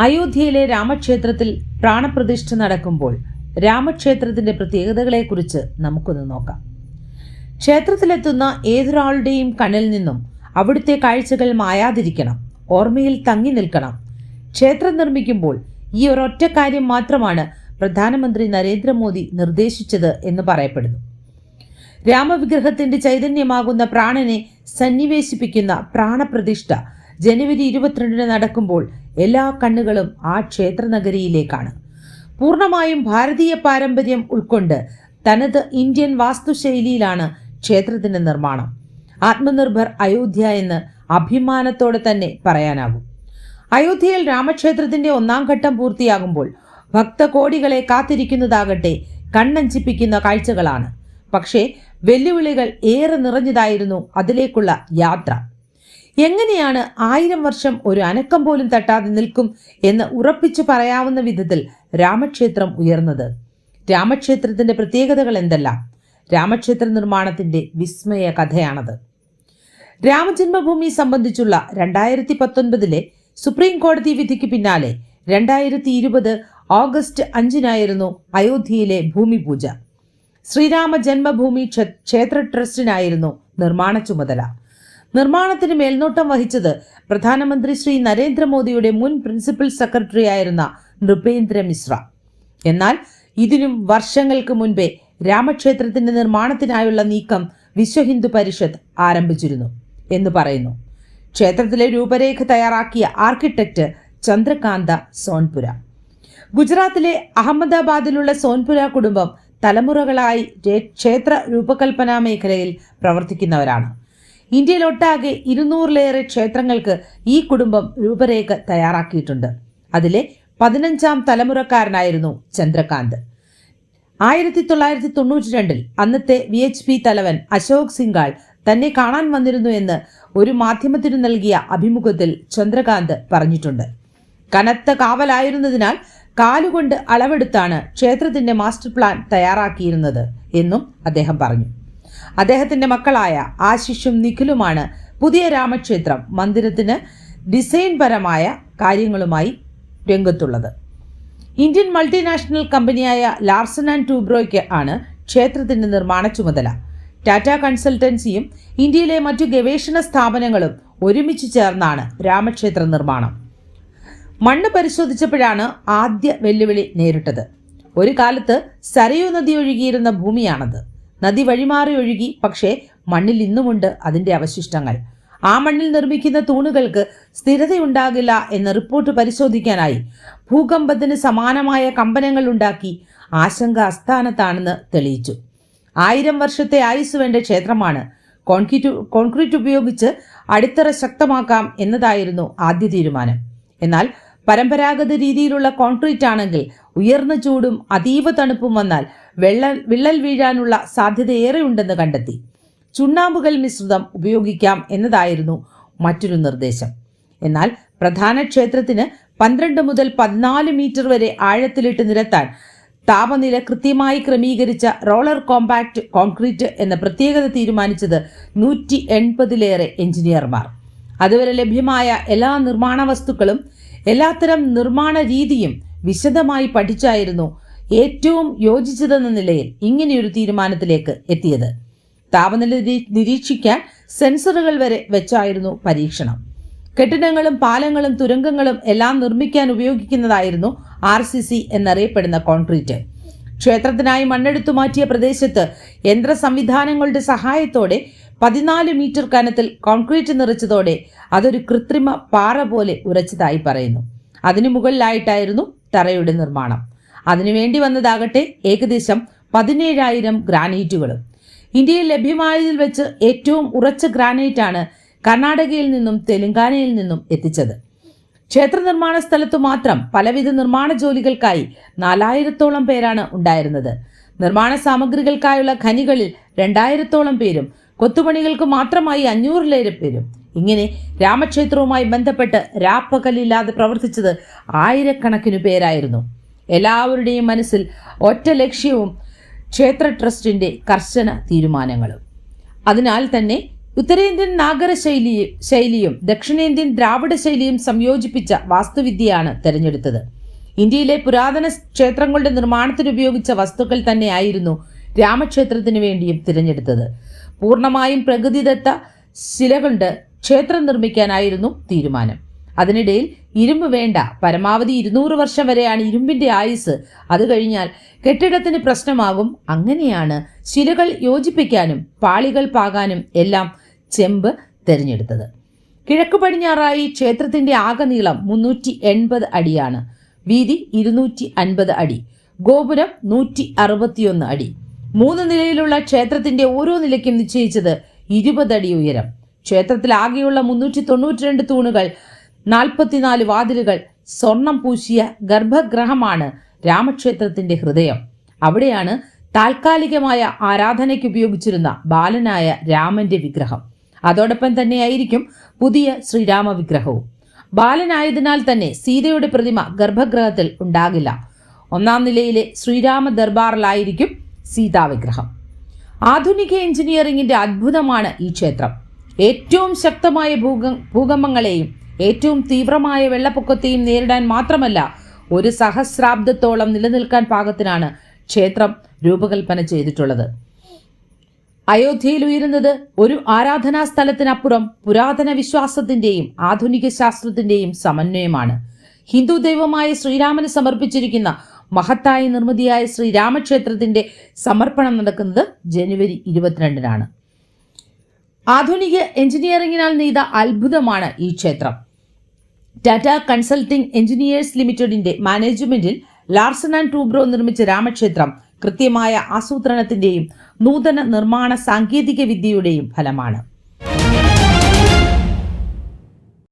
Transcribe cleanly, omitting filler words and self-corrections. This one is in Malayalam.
അയോധ്യയിലെ രാമക്ഷേത്രത്തിൽ പ്രാണപ്രതിഷ്ഠ നടക്കുമ്പോൾ രാമക്ഷേത്രത്തിന്റെ പ്രത്യേകതകളെക്കുറിച്ച് നമുക്കൊന്ന് നോക്കാം. ക്ഷേത്രത്തിലെത്തുന്ന ഏതൊരാളുടെയും കണ്ണിൽ നിന്നും അവിടുത്തെ കാഴ്ചകൾ മായാതിരിക്കണം, ഓർമ്മയിൽ തങ്ങി നിൽക്കണം. ക്ഷേത്രം നിർമ്മിക്കുമ്പോൾ ഈ ഒരൊറ്റ കാര്യം മാത്രമാണ് പ്രധാനമന്ത്രി നരേന്ദ്രമോദി നിർദ്ദേശിച്ചത് എന്ന് പറയപ്പെടുന്നു. രാമവിഗ്രഹത്തിന്റെ ചൈതന്യമാകുന്ന പ്രാണനെ സന്നിവേശിപ്പിക്കുന്ന പ്രാണപ്രതിഷ്ഠ ജനുവരി 22 നടക്കുമ്പോൾ എല്ലാ കണ്ണുകളും ആ ക്ഷേത്രനഗരിയിലേക്കാണ്. പൂർണ്ണമായും ഭാരതീയ പാരമ്പര്യം ഉൾക്കൊണ്ട് തനത് ഇന്ത്യൻ വാസ്തുശൈലിയിലാണ് ക്ഷേത്രത്തിന്റെ നിർമ്മാണം. ആത്മനിർഭർ അയോധ്യ എന്ന് അഭിമാനത്തോടെ തന്നെ പറയാനാകും. അയോധ്യയിൽ രാമക്ഷേത്രത്തിന്റെ 1-ാം ഘട്ടം പൂർത്തിയാകുമ്പോൾ ഭക്തകോടികളെ കാത്തിരിക്കുന്നതാകട്ടെ കണ്ണഞ്ചിപ്പിക്കുന്ന കാഴ്ചകളാണ്. പക്ഷേ വെല്ലുവിളികൾ ഏറെ നിറഞ്ഞതായിരുന്നു അതിലേക്കുള്ള യാത്ര. എങ്ങനെയാണ് 1000 വർഷം ഒരു അനക്കം പോലും തട്ടാതെ നിൽക്കും എന്ന് ഉറപ്പിച്ചു പറയാവുന്ന വിധത്തിൽ രാമക്ഷേത്രം ഉയർന്നത്? രാമക്ഷേത്രത്തിന്റെ പ്രത്യേകതകൾ എന്തെല്ലാം? രാമക്ഷേത്ര നിർമ്മാണത്തിന്റെ വിസ്മയ കഥയാണത്. രാമജന്മഭൂമി സംബന്ധിച്ചുള്ള 2019 സുപ്രീം കോടതി വിധിക്ക് പിന്നാലെ 2020 ഓഗസ്റ്റ് 5 അയോധ്യയിലെ ഭൂമി പൂജ. ശ്രീരാമ ജന്മഭൂമി ക്ഷേത്ര ട്രസ്റ്റിനായിരുന്നു നിർമ്മാണ ചുമതല. നിർമ്മാണത്തിന് മേൽനോട്ടം വഹിച്ചത് പ്രധാനമന്ത്രി ശ്രീ നരേന്ദ്രമോദിയുടെ മുൻ പ്രിൻസിപ്പൽ സെക്രട്ടറി ആയിരുന്ന നൃപേന്ദ്ര മിശ്ര. എന്നാൽ ഇതിനും വർഷങ്ങൾക്ക് മുൻപേ രാമക്ഷേത്രത്തിന്റെ നിർമ്മാണത്തിനായുള്ള നീക്കം വിശ്വ ഹിന്ദു പരിഷത്ത് ആരംഭിച്ചിരുന്നു എന്ന് പറയുന്നു. ക്ഷേത്രത്തിലെ രൂപരേഖ തയ്യാറാക്കിയ ആർക്കിടെക്ട് ചന്ദ്രകാന്ത സോൻപുര. ഗുജറാത്തിലെ അഹമ്മദാബാദിലുള്ള സോൻപുര കുടുംബം തലമുറകളായി ക്ഷേത്ര രൂപകൽപ്പനാ മേഖലയിൽ പ്രവർത്തിക്കുന്നവരാണ്. ഇന്ത്യയിലൊട്ടാകെ 200-ലേറെ ക്ഷേത്രങ്ങൾക്ക് ഈ കുടുംബം രൂപരേഖ തയ്യാറാക്കിയിട്ടുണ്ട്. അതിലെ 15-ാം തലമുറക്കാരനായിരുന്നു ചന്ദ്രകാന്ത്. 1992 അന്നത്തെ VHP തലവൻ അശോക് സിംഗാൾ തന്നെ കാണാൻ വന്നിരുന്നു എന്ന് ഒരു മാധ്യമത്തിനു നൽകിയ അഭിമുഖത്തിൽ ചന്ദ്രകാന്ത് പറഞ്ഞിട്ടുണ്ട്. കനത്ത കാവലായിരുന്നതിനാൽ കാലുകൊണ്ട് അളവെടുത്താണ് ക്ഷേത്രത്തിന്റെ മാസ്റ്റർ പ്ലാൻ തയ്യാറാക്കിയിരുന്നത് എന്നും അദ്ദേഹം പറഞ്ഞു. അദ്ദേഹത്തിന്റെ മക്കളായ ആശിഷും നിഖിലുമാണ് പുതിയ രാമക്ഷേത്രം മന്ദിരത്തിന് ഡിസൈൻപരമായ കാര്യങ്ങളുമായി രംഗത്തുള്ളത്. ഇന്ത്യൻ മൾട്ടിനാഷണൽ കമ്പനിയായ ലാർസൻ ആൻഡ് ടൂബ്രോയ്ക്ക് ആണ് ക്ഷേത്രത്തിന്റെ നിർമ്മാണ ചുമതല. ടാറ്റ കൺസൾട്ടൻസിയും ഇന്ത്യയിലെ മറ്റു ഗവേഷണ സ്ഥാപനങ്ങളും ഒരുമിച്ച് ചേർന്നാണ് രാമക്ഷേത്ര നിർമ്മാണം. മണ്ണ് പരിശോധിച്ചപ്പോഴാണ് ആദ്യ വെല്ലുവിളി നേരിട്ടത്. ഒരു കാലത്ത് സരയൂ നദി ഒഴുകിയിരുന്ന ഭൂമിയാണത്. നദി വഴിമാറി ഒഴുകി, പക്ഷേ മണ്ണിൽ ഇന്നുമുണ്ട് അതിൻ്റെ അവശിഷ്ടങ്ങൾ. ആ മണ്ണിൽ നിർമ്മിക്കുന്ന തൂണുകൾക്ക് സ്ഥിരതയുണ്ടാകില്ല എന്ന റിപ്പോർട്ട് പരിശോധിക്കാനായി ഭൂകമ്പത്തിന് സമാനമായ കമ്പനങ്ങൾ ഉണ്ടാക്കി ആശങ്ക അസ്ഥാനത്താണെന്ന് തെളിയിച്ചു. 1000 വർഷത്തെ ആയുസ് വേണ്ട ക്ഷേത്രമാണ്. കോൺക്രീറ്റ് ഉപയോഗിച്ച് അടിത്തറ ശക്തമാക്കാം എന്നതായിരുന്നു ആദ്യ തീരുമാനം. എന്നാൽ പരമ്പരാഗത രീതിയിലുള്ള കോൺക്രീറ്റ് ആണെങ്കിൽ ഉയർന്ന ചൂടും അതീവ തണുപ്പും വന്നാൽ വിള്ളൽ വീഴാനുള്ള സാധ്യത ഏറെയുണ്ടെന്ന് കണ്ടെത്തി. ചുണ്ണാമ്പുകൽ മിശ്രിതം ഉപയോഗിക്കാം എന്നതായിരുന്നു മറ്റൊരു നിർദ്ദേശം. എന്നാൽ പ്രധാന ക്ഷേത്രത്തിന് 12 മുതൽ 14 മീറ്റർ വരെ ആഴത്തിലിട്ട് നിരത്താൻ താപനില കൃത്യമായി ക്രമീകരിച്ച റോളർ കോമ്പാക്ട് കോൺക്രീറ്റ് എന്ന പ്രത്യേകത തീരുമാനിച്ചത് 180-ലേറെ എഞ്ചിനീയർമാർ. അതുവരെ ലഭ്യമായ എല്ലാ നിർമ്മാണ വസ്തുക്കളും എല്ലാത്തരം നിർമ്മാണ രീതിയും വിശദമായി പഠിച്ചായിരുന്നു ഏറ്റവും യോജിച്ചതെന്ന നിലയിൽ ഇങ്ങനെയൊരു തീരുമാനത്തിലേക്ക് എത്തിയത്. താപനില നിരീക്ഷിക്കാൻ സെൻസറുകൾ വരെ വെച്ചായിരുന്നു പരീക്ഷണം. കെട്ടിടങ്ങളും പാലങ്ങളും തുരങ്കങ്ങളും എല്ലാം നിർമ്മിക്കാൻ ഉപയോഗിക്കുന്നതായിരുന്നു RCC എന്നറിയപ്പെടുന്ന കോൺക്രീറ്റ്. ക്ഷേത്രത്തിനായി മണ്ണെടുത്തു മാറ്റിയ പ്രദേശത്ത് യന്ത്ര സംവിധാനങ്ങളുടെ സഹായത്തോടെ 14 മീറ്റർ കനത്തിൽ കോൺക്രീറ്റ് നിറച്ചതോടെ അതൊരു കൃത്രിമ പാറ പോലെ ഉറച്ചതായി പറയുന്നു. അതിനു മുകളിലായിട്ടായിരുന്നു തറയുടെ നിർമ്മാണം. അതിനുവേണ്ടി വന്നതാകട്ടെ ഏകദേശം 17,000 ഗ്രാനൈറ്റുകളും. ഇന്ത്യയിൽ ലഭ്യമായതിൽ വെച്ച് ഏറ്റവും ഉറച്ച ഗ്രാനൈറ്റാണ് കർണാടകയിൽ നിന്നും തെലങ്കാനയിൽ നിന്നും എത്തിച്ചത്. ക്ഷേത്ര നിർമ്മാണ സ്ഥലത്തു മാത്രം പലവിധ നിർമ്മാണ ജോലികൾക്കായി 4000-ഓളം പേരാണ് ഉണ്ടായിരുന്നത്. നിർമ്മാണ സാമഗ്രികൾക്കായുള്ള ഖനികളിൽ 2000-ഓളം പേരും കൊത്തുപണികൾക്ക് മാത്രമായി 500-ലേറെ പേരും. ഇങ്ങനെ രാമക്ഷേത്രവുമായി ബന്ധപ്പെട്ട് രാപ്പകലില്ലാതെ പ്രവർത്തിച്ചത് ആയിരക്കണക്കിന് പേരായിരുന്നു. എല്ലാവരുടെയും മനസ്സിൽ ഒറ്റ ലക്ഷ്യവും ക്ഷേത്ര ട്രസ്റ്റിൻ്റെ കർശന തീരുമാനങ്ങളും. അതിനാൽ തന്നെ ഉത്തരേന്ത്യൻ നാഗര ശൈലിയും ദക്ഷിണേന്ത്യൻ ദ്രാവിഡ ശൈലിയും സംയോജിപ്പിച്ച വാസ്തുവിദ്യയാണ് തിരഞ്ഞെടുത്തത്. ഇന്ത്യയിലെ പുരാതന ക്ഷേത്രങ്ങളുടെ നിർമ്മാണത്തിന് ഉപയോഗിച്ച വസ്തുക്കൾ തന്നെയായിരുന്നു രാമക്ഷേത്രത്തിന് വേണ്ടിയും തിരഞ്ഞെടുത്തത്. പൂർണ്ണമായും പ്രകൃതിദത്ത ശില കൊണ്ട് ക്ഷേത്രം നിർമ്മിക്കാനായിരുന്നു തീരുമാനം. അതിനിടയിൽ ഇരുമ്പ് വേണ്ട, പരമാവധി 200 വർഷം വരെയാണ് ഇരുമ്പിന്റെ ആയുസ്. അത് കഴിഞ്ഞാൽ കെട്ടിടത്തിന് പ്രശ്നമാകും. അങ്ങനെയാണ് ശിലകൾ യോജിപ്പിക്കാനും പാളികൾ പാകാനും എല്ലാം ചെമ്പ് തിരഞ്ഞെടുത്തത്. കിഴക്ക് പടിഞ്ഞാറായി ക്ഷേത്രത്തിന്റെ ആകെ നീളം 380 അടിയാണ്. വീതി 250 അടി. ഗോപുരം 161 അടി. 3 നിലയിലുള്ള ക്ഷേത്രത്തിന്റെ ഓരോ നിലയ്ക്കും നിശ്ചയിച്ചത് 20 അടി ഉയരം. ക്ഷേത്രത്തിൽ ആകെയുള്ള 392 തൂണുകൾ, 44 വാതിലുകൾ, സ്വർണം പൂശിയ ഗർഭഗൃഹമാണ് രാമക്ഷേത്രത്തിന്റെ ഹൃദയം. അവിടെയാണ് താൽക്കാലികമായ ആരാധനയ്ക്ക് ഉപയോഗിച്ചിരുന്ന ബാലനായ രാമന്റെ വിഗ്രഹം. അതോടൊപ്പം തന്നെയായിരിക്കും പുതിയ ശ്രീരാമ വിഗ്രഹവും. ബാലനായതിനാൽ തന്നെ സീതയുടെ പ്രതിമ ഗർഭഗൃഹത്തിൽ ഉണ്ടാകില്ല. 1-ാം നിലയിലെ ശ്രീരാമ ദർബാറിലായിരിക്കും സീതാവിഗ്രഹം. ആധുനിക എഞ്ചിനീയറിംഗിന്റെ അത്ഭുതമാണ് ഈ ക്ഷേത്രം. ഏറ്റവും ശക്തമായ ഭൂകമ്പങ്ങളെയും ഏറ്റവും തീവ്രമായ വെള്ളപ്പൊക്കത്തെയും നേരിടാൻ മാത്രമല്ല, 1 സഹസ്രാബ്ദത്തോളം നിലനിൽക്കാൻ പാകത്തിനാണ് ക്ഷേത്രം രൂപകൽപ്പന ചെയ്തിട്ടുള്ളത്. അയോധ്യയിൽ ഉയരുന്നത് ഒരു ആരാധനാ സ്ഥലത്തിനപ്പുറം പുരാതന വിശ്വാസത്തിന്റെയും ആധുനിക ശാസ്ത്രത്തിന്റെയും സമന്വയമാണ്. ഹിന്ദു ദൈവമായ ശ്രീരാമന് സമർപ്പിച്ചിരിക്കുന്ന മഹത്തായ നിർമ്മിതിയായ ശ്രീരാമക്ഷേത്രത്തിന്റെ സമർപ്പണം നടക്കുന്നത് ജനുവരി 22-നാണ്. ആധുനിക എഞ്ചിനീയറിംഗിനാൽ നെയ്ത അത്ഭുതമാണ് ഈ ക്ഷേത്രം. ടാറ്റ കൺസൾട്ടിംഗ് എഞ്ചിനീയേഴ്സ് ലിമിറ്റഡിന്റെ മാനേജ്മെന്റിൽ ലാർസൻ ആൻഡ് ടൂബ്രോ നിർമ്മിച്ച രാമക്ഷേത്രം കൃത്യമായ ആസൂത്രണത്തിന്റെയും നൂതന നിർമ്മാണ സാങ്കേതിക വിദ്യയുടെയും ഫലമാണ്.